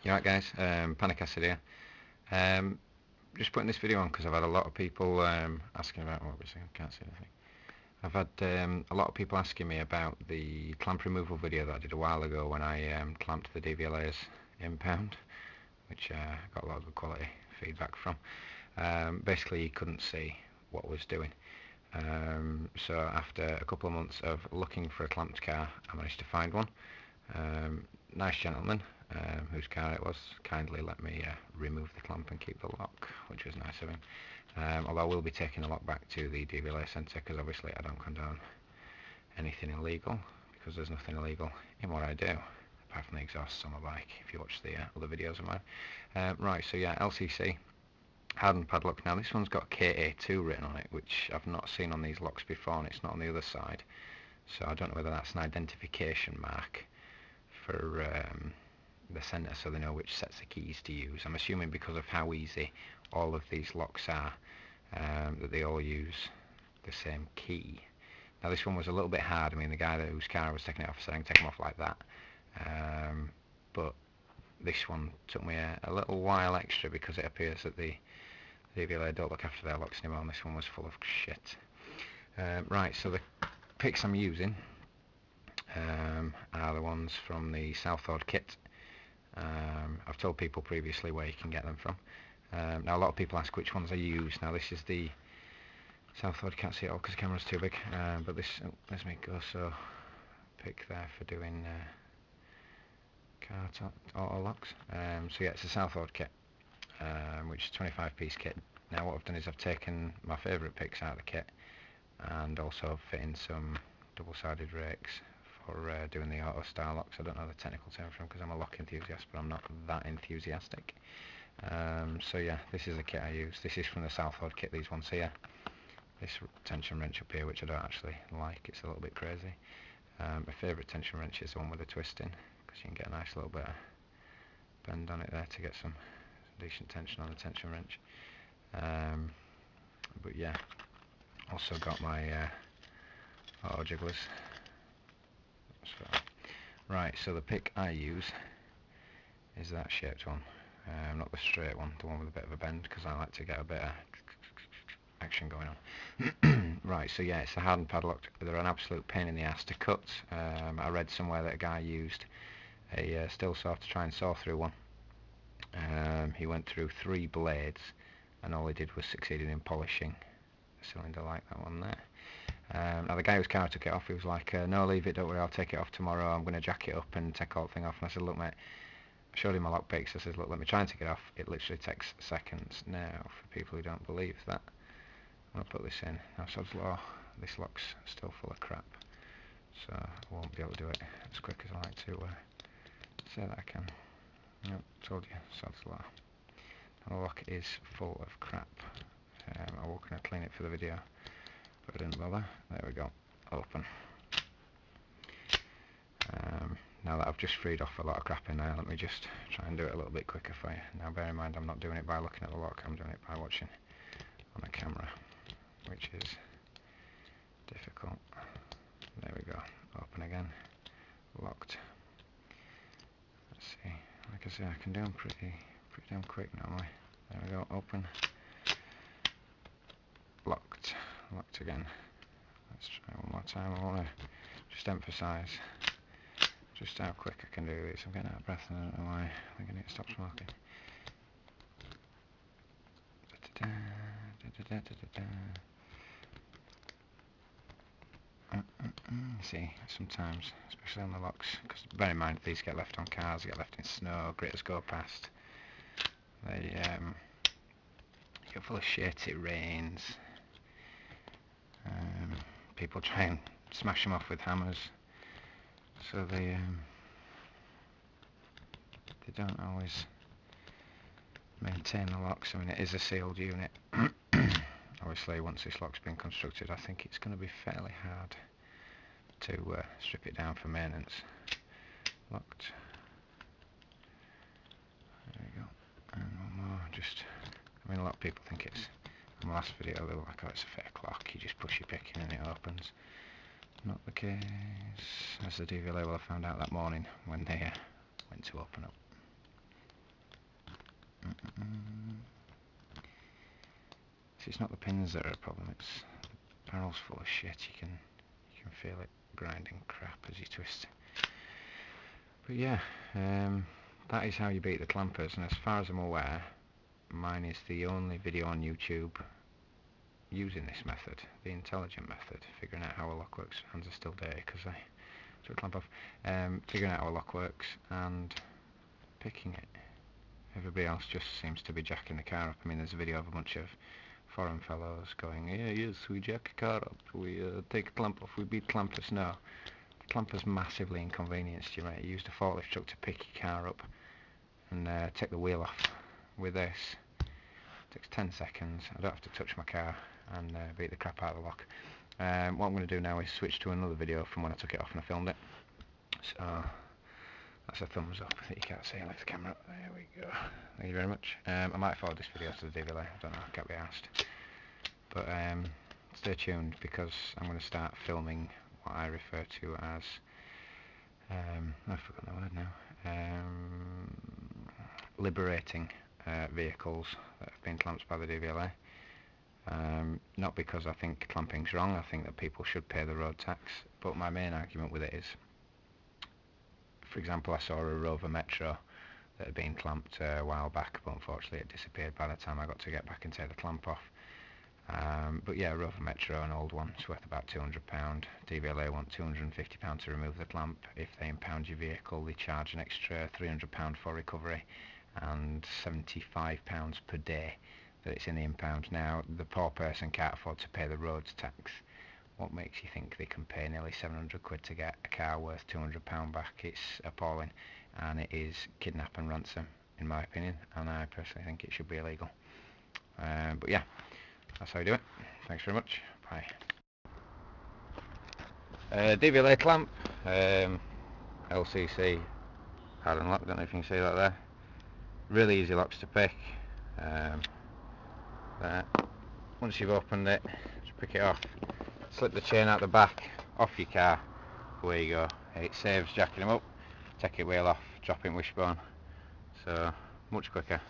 You alright guys, Panic Acid here. Just putting this video on because I've had a lot of people asking about, obviously I can't see anything. I've had a lot of people asking me about the clamp removal video that I did a while ago when I clamped the DVLAs impound, which I got a lot of good quality feedback from. Basically you couldn't see what I was doing. So after a couple of months of looking for a clamped car, I managed to find one. Nice gentleman whose car it was kindly let me remove the clamp and keep the lock, which was nice of him. Although I will be taking the lock back to the DVLA centre because obviously I don't condone anything illegal, because there's nothing illegal in what I do apart from the exhausts on my bike, if you watch the other videos of mine. Right, so yeah, LCC hardened padlock. Now this one's got KA2 written on it, which I've not seen on these locks before, and it's not on the other side, so I don't know whether that's an identification mark for the centre, so they know which sets of keys to use. I'm assuming because of how easy all of these locks are, that they all use the same key. Now this one was a little bit hard. I mean, the guy whose car I was taking it off said I can take them off like that, but this one took me a little while extra because it appears that the DVLA don't look after their locks anymore, and this one was full of shit. Right, so the picks I'm using are the ones from the Southord kit. I've told people previously where you can get them from. Now a lot of people ask which ones I use. Now this is the Southord, can't see it all because the camera's too big, but this, let's make go so pick there for doing car auto locks. So yeah, it's a Southord kit, which is a 25-piece kit. Now what I've done is I've taken my favourite picks out of the kit and also fit in some double-sided rakes for doing the auto style locks. I don't know the technical term for them because I'm a lock enthusiast, but I'm not that enthusiastic. So yeah, this is the kit I use. This is from the Southord kit, these ones here. This tension wrench up here, which I don't actually like, it's a little bit crazy. My favourite tension wrench is the one with the twist in, because you can get a nice little bit of bend on it there to get some decent tension on the tension wrench. But yeah, also got my auto jigglers. So, right, so the pick I use is that shaped one, not the straight one, the one with a bit of a bend, because I like to get a bit of action going on. Right, so yeah, it's the hardened padlock. They're an absolute pain in the ass to cut. I read somewhere that a guy used a steel saw to try and saw through one. He went through 3 blades and all he did was succeeded in polishing a cylinder like that one there. Now the guy whose car I took it off, he was like, no, leave it, don't worry, I'll take it off tomorrow, I'm going to jack it up and take the whole thing off. And I said, look mate, I showed him my lock picks, I said, look, let me try and take it off, it literally takes seconds. Now for people who don't believe that, I'm going to put this in. Now sod's law, this lock's still full of crap, so I won't be able to do it as quick as I like to say that I can. Nope, told you, sod's law. The lock is full of crap. I was going to clean it for the video, but I didn't bother. There we go, open. Now that I've just freed off a lot of crap in there, let me just try and do it a little bit quicker for you. Now bear in mind I'm not doing it by looking at the lock, I'm doing it by watching on a camera, which is difficult. There we go, open again, locked. Let's see, like I say, I can do them pretty damn quick normally. There we go, open, locked, locked again. Let's try one more time. I want to just emphasise just how quick I can do this. I'm getting out of breath and I don't know why. I think I need to stop smoking. See, sometimes, especially on the locks, because bear in mind these get left on cars, they get left in snow, gritters go past, they get full of shit, it rains, people try and smash them off with hammers, so they don't always maintain the locks. I mean, it is a sealed unit. Obviously once this lock's been constructed, I think it's going to be fairly hard to strip it down for maintenance. Locked. There we go. And one more. Just, I mean, a lot of people think it's, in the last video they were like, oh, it's a fake lock, you just push your pick in and it opens. Not the case, as the DVLA will have found out that morning when they went to open up. it's not the pins that are a problem, it's the barrel's full of shit. You can feel it grinding crap as you twist. But yeah, that is how you beat the clampers, and as far as I'm aware, mine is the only video on YouTube using this method, the intelligent method, figuring out how a lock works. Hands are still dirty because I took a clamp off. Figuring out how a lock works and picking it. Everybody else just seems to be jacking the car up. I mean, there's a video of a bunch of foreign fellows going, yeah, yes, we jack a car up, we take a clamp off, we beat clampers. No, clampers massively inconvenienced you, right? You used a forklift truck to pick your car up and take the wheel off. With this, it takes 10 seconds. I don't have to touch my car and beat the crap out of the lock. What I'm going to do now is switch to another video from when I took it off and I filmed it. So that's a thumbs up that you can't see. I like the camera up. There we go. Thank you very much. I might forward this video to the DVLA. I don't know. I can't be asked. But stay tuned because I'm going to start filming what I refer to as I've forgotten the word now. Liberating vehicles that have been clamped by the DVLA. Not because I think clamping's wrong. I think that people should pay the road tax. But my main argument with it is, for example, I saw a Rover Metro that had been clamped a while back, but unfortunately it disappeared by the time I got to get back and take the clamp off. But yeah, Rover Metro, an old one, it's worth about £200. DVLA want £250 to remove the clamp. If they impound your vehicle, they charge an extra £300 for recovery and £75 per day that it's in the impound. Now, the poor person can't afford to pay the roads tax. What makes you think they can pay nearly 700 quid to get a car worth £200 back? It's appalling, and it is kidnap and ransom, in my opinion, and I personally think it should be illegal. But yeah, that's how you do it. Thanks very much. Bye. DVLA clamp, LCC hard and lock, don't know if you can see that there. Really easy locks to pick. There. Once you've opened it, just pick it off, slip the chain out the back, off your car, away you go. It saves jacking them up, take your wheel off, drop it in wishbone, so much quicker.